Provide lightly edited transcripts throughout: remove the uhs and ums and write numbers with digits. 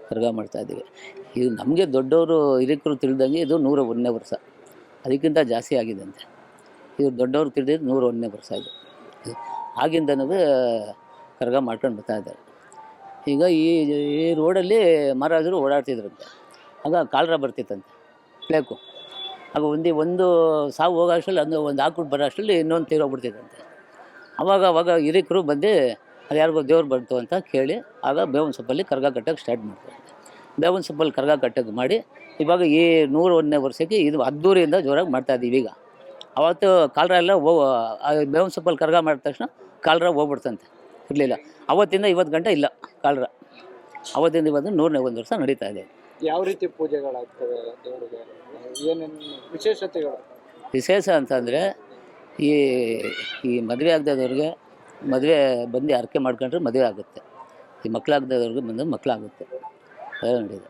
ಕರಗ ಮಾಡ್ತಾಯಿದ್ದೀವಿ. ಇದು ನಮಗೆ ದೊಡ್ಡವರು ಹಿರಿಕರು ತಿಳಿದಂಗೆ ಇದು 101ನೇ ವರ್ಷ, ಅದಕ್ಕಿಂತ ಜಾಸ್ತಿ ಆಗಿದೆ ಅಂತೆ. ಇದು ದೊಡ್ಡವರು ತಿಳಿದಿದ್ದು 101ನೇ ವರ್ಷ ಇದು. ಆಗಿಂದನೂ ಕರಗ ಮಾಡ್ಕೊಂಡು ಬರ್ತಾಯಿದ್ದಾರೆ. ಈಗ ಈ ರೋಡಲ್ಲಿ ಮಹಾರಾಜರು ಓಡಾಡ್ತಿದ್ರಂತೆ. ಆಗ ಕಾಲರ ಬರ್ತಿತ್ತಂತೆ, ಪ್ಲೇಕು. ಆಗ ಒಂದು ಸಾವು ಹೋಗೋ ಅಷ್ಟರಲ್ಲಿ ಒಂದು ಹಾಕ್ಬಿಟ್ಟು ಬರೋ ಅಷ್ಟರಲ್ಲಿ ಇನ್ನೊಂದು ತೀರೋಗ್ಬಿಡ್ತಿದ್ದಂತೆ. ಅವಾಗ ಹಿರಿಕರು ಬಂದು ಅದು ಯಾರಿಗೋ ದೇವ್ರು ಬಂತು ಅಂತ ಕೇಳಿ ಆಗ ಬೇವಿನ ಸೊಪ್ಪಲ್ಲಿ ಕರಗ ಕಟ್ಟೋಕ್ಕೆ ಸ್ಟಾರ್ಟ್ ಮಾಡ್ತಾರೆ. ಬೇವಿನ ಸೊಪ್ಪಲ್ಲಿ ಕರಗ ಕಟ್ಟೋಕ್ಕೆ ಮಾಡಿ ಇವಾಗ ಈ 101ನೇ ವರ್ಷಕ್ಕೆ ಇದು ಅದ್ದೂರಿಯಿಂದ ಜೋರಾಗಿ ಮಾಡ್ತಾಯಿದ್ದೀವಿ. ಈಗ ಅವತ್ತು ಕಾಲರ ಎಲ್ಲ ಬೇವಿನ ಸೊಪ್ಪಲ್ಲಿ ಕರಗ ಮಾಡಿದ ತಕ್ಷಣ ಕಾಲರ ಹೋಗ್ಬಿಡ್ತಂತೆ, ಇರಲಿಲ್ಲ. ಅವತ್ತಿಂದ ಇವತ್ತು ಗಂಟೆ ಇಲ್ಲ ಕಾಲರ. ಅವತ್ತಿಂದ ಇವತ್ತು 101 ವರ್ಷ ನಡೀತಾ ಇದೆ. ಯಾವ ರೀತಿ ಪೂಜೆಗಳಾಗ್ತವೆ ದೇವರಿಗೆ, ಏನೇನು ವಿಶೇಷತೆಗಳು? ವಿಶೇಷ ಅಂತಂದರೆ ಈ ಮದುವೆ ಆಗದವ್ರಿಗೆ ಮದುವೆ ಬಂದು ಹರಕೆ ಮಾಡ್ಕೊಂಡ್ರೆ ಮದುವೆ ಆಗುತ್ತೆ. ಈ ಮಕ್ಕಳಾಗದವ್ರಿಗೆ ಬಂದು ಮಕ್ಕಳಾಗುತ್ತೆ. ಅದೆಲ್ಲ ನಡೀತದೆ.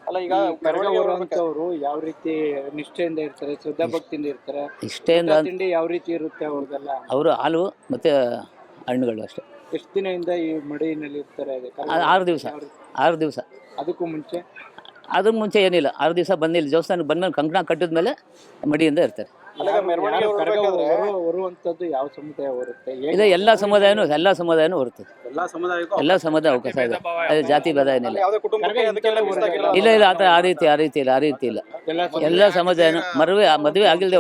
ಅಲ್ಲ, ಈಗ ಕರಗ ಹೊರುವಂಥವ್ರು ಯಾವ ರೀತಿ ನಿಷ್ಠೆಯಿಂದ ಇರ್ತಾರೆ, ಶ್ರದ್ಧಾ ಭಕ್ತಿಯಿಂದ ಇರ್ತಾರೆ? ಇಷ್ಟೇಂದ ತಿಂಡಿ ಯಾವ ರೀತಿ ಇರುತ್ತೆ ಅವ್ರಿಗೆಲ್ಲ? ಅವರು ಹಾಲು ಮತ್ತು ಹಣ್ಣುಗಳು ಅಷ್ಟೇ. ಎಷ್ಟು ದಿನದಿಂದ ಈ ಮಡಿಯಲ್ಲಿ ಇರ್ತಾರೆ? 6 ದಿವಸ. ಅದಕ್ಕೂ ಮುಂಚೆ ಏನಿಲ್ಲ. 6 ದಿವಸ ಬಂದಿಲ್ಲ, ದೇವಸ್ಥಾನಕ್ಕೆ ಬಂದ್ಮೇಲೆ ಕಂಕಣ ಕಟ್ಟಿದ ಮೇಲೆ ಮಡಿಯಿಂದ ಇರ್ತಾರೆ. ಹೊರುವಂಥದ್ದು ಯಾವ ಸಮುದಾಯ ಹೊರುತ್ತೆ? ಇದೆ, ಎಲ್ಲ ಸಮುದಾಯನೂ ಹೊರುತ್ತದೆ. ಎಲ್ಲ ಸಮುದಾಯ ಅವಕಾಶ ಇದೆ. ಅದು ಜಾತಿ ಭೇದ ಏನಿಲ್ಲ. ಇಲ್ಲ ಆ ರೀತಿ ಇಲ್ಲ. ಎಲ್ಲ ಸಮುದಾಯನೂ ಮದುವೆ ಆಗಿಲ್ಲದೆ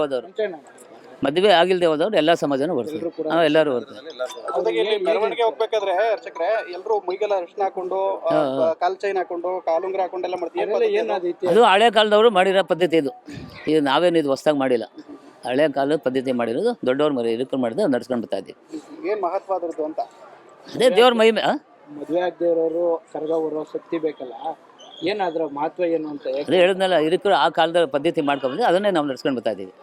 ಹೋದವ್ರು ಎಲ್ಲ ಸಮಾಜನೂ ಬರ್ತದೆ. ಎಲ್ಲರೂ ಬರ್ತದೆ. ಮೆರವಣಿಗೆ ಹೋಗ್ಬೇಕಾದ್ರೆ ಅರ್ಚಕ್ರೆ ಎಲ್ಲರೂ ಮೈಗೆಲ್ಲ ಅರಿಶಿನ ಹಾಕೊಂಡು, ಕಾಲ್ ಚೈನ್ ಹಾಕೊಂಡು, ಕಾಲುಂಗ್ರ ಹಾಕೊಂಡೆಲ್ಲ ಮಾಡ್ತೀವಿ. ಅದು ಹಳೆ ಕಾಲದವರು ಮಾಡಿರೋ ಪದ್ಧತಿ ಇದು. ಇದು ನಾವೇನು ಹೊಸದಾಗಿ ಮಾಡಿಲ್ಲ. ಹಳೆ ಕಾಲದ ಪದ್ಧತಿ ಮಾಡಿರೋದು, ದೊಡ್ಡವ್ರು ಹಿರಿಕರು ಮಾಡಿದ್ರೆ ನಡ್ಸ್ಕೊಂಡು ಬರ್ತಾ ಇದ್ದೀವಿ. ಏನ್ ಮಹತ್ವ ಅದ್ರದ್ದು ಅಂತ? ಅದೇ ದೇವ್ರ ಮಹಿಮೆ. ಮದುವೆ ಆಗದಿರೋರು ಕರಗ ಹೊರೋ ಶಕ್ತಿ ಬೇಕಲ್ಲ, ಏನಾದ್ರ ಮಹತ್ವ ಏನು ಅಂತ? ಅದೇ ಹೇಳಿದ್ನಲ್ಲ, ಹಿರಿಕರು ಆ ಕಾಲದ ಪದ್ಧತಿ ಮಾಡ್ಕೊಂಡ್ಬಂದು ಅದನ್ನೇ ನಾವು ನಡ್ಸ್ಕೊಂಡು ಬರ್ತಾ ಇದ್ದೀವಿ.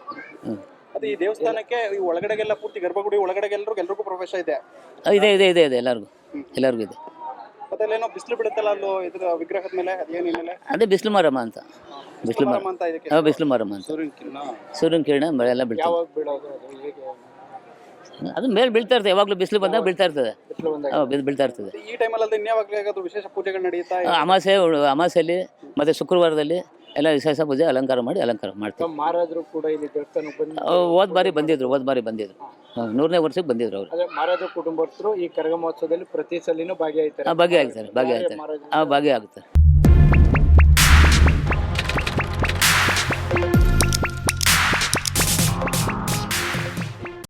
ಅದು ಈ ದೇವಸ್ಥಾನಕ್ಕೆ ಈ ಒಳಗಡೆಗೆಲ್ಲ ಪೂರ್ತಿ ಗರ್ಭಗುಡಿ ಒಳಗಡೆಗೆ ಎಲ್ರಿಗೂ ಪ್ರವೇಶ ಇದೆ? ಇದೆ ಎಲ್ಲರಿಗೂ ಇದೆ. ಅದಲ್ಲೇನೋ ಬಿಸಿಲು ಬಿಡುತ್ತಲ್ಲ ಅಲ್ಲೂ ಇದ್ರ ವಿಗ್ರಹದ ಮೇಲೆ, ಅದೇನಿಲ್ಲ? ಅದೇ ಬಿಸಿಲು ಮಾರಮ್ಮ ಅಂತ. ಬಿಸಿಲು ಮಾರಮ್ಮ ಅಂತ. ಸೂರ್ಯನ ಕಿರಣ ಮಳೆ ಎಲ್ಲ ಬೀಳ್ತದೆ. ಅದು ಮೇಲೆ ಬೀಳ್ತಾ ಇರ್ತದೆ, ಯಾವಾಗಲೂ ಬಿಸಿಲು ಬಂದಾಗ ಬೀಳ್ತಾ ಇರ್ತದೆ. ಬೀಳ್ತಾ ಇರ್ತದೆ. ಈ ಟೈಮಲ್ಲಿ ಇನ್ಯಾವಾಗಲೂ ವಿಶೇಷ ಪೂಜೆಗಳು ನಡೀತಾ? ಅಮಾಸೆಯಲ್ಲಿ ಮತ್ತೆ ಶುಕ್ರವಾರದಲ್ಲಿ ಎಲ್ಲ ವಿಶೇಷ ಪೂಜೆ ಅಲಂಕಾರ ಮಾಡ್ತೀವಿ. ಮಹಾರಾಜರು ಕೂಡ ಇಲ್ಲಿ ದೇವಸ್ಥಾನಕ್ಕೆ ಬಂದು ಹೋದ ಬಾರಿ ಬಂದಿದ್ರು. 100ನೇ ವರ್ಷಕ್ಕೆ ಬಂದಿದ್ರು ಅವರು. ಮಹಾರಾಜ ಕುಟುಂಬಸ್ಥರು ಈ ಕರಗ ಮಹೋತ್ಸವದಲ್ಲಿ ಪ್ರತಿ ಸಲಿನೂ ಭಾಗಿಯಾಗ್ತಾರೆ. ಭಾಗಿಯಾಗ್ತಾರೆ. ಭಾಗಿಯಾಗ್ತಾರೆ.